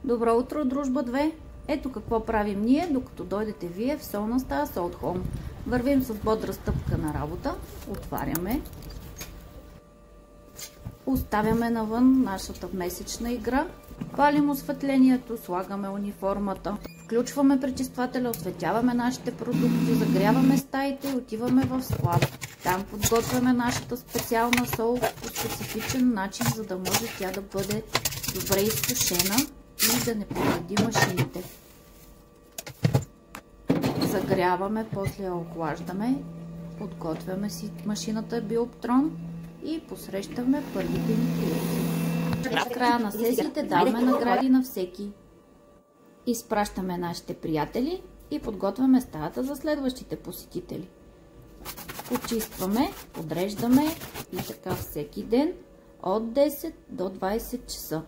Добро утро, Дружба 2! Ето какво правим ние, докато дойдете вие в солна стая Salt Home. Вървим с бодра стъпка на работа, отваряме, оставяме навън нашата месечна игра, палим осветлението, слагаме униформата, включваме пречиствателя, осветяваме нашите продукти, загряваме стаите и отиваме в склад. Там подготвяме нашата специална сол по специфичен начин, за да може тя да бъде добре изсушена и да не повреди машините. Загряваме, после я охлаждаме, подготвяме си машината Биоптрон и посрещаме първите ни клиенти. В края на сесиите даваме награди на всеки. Изпращаме нашите приятели и подготвяме стаята за следващите посетители. Почистваме, подреждаме и така всеки ден от 10 до 20 часа.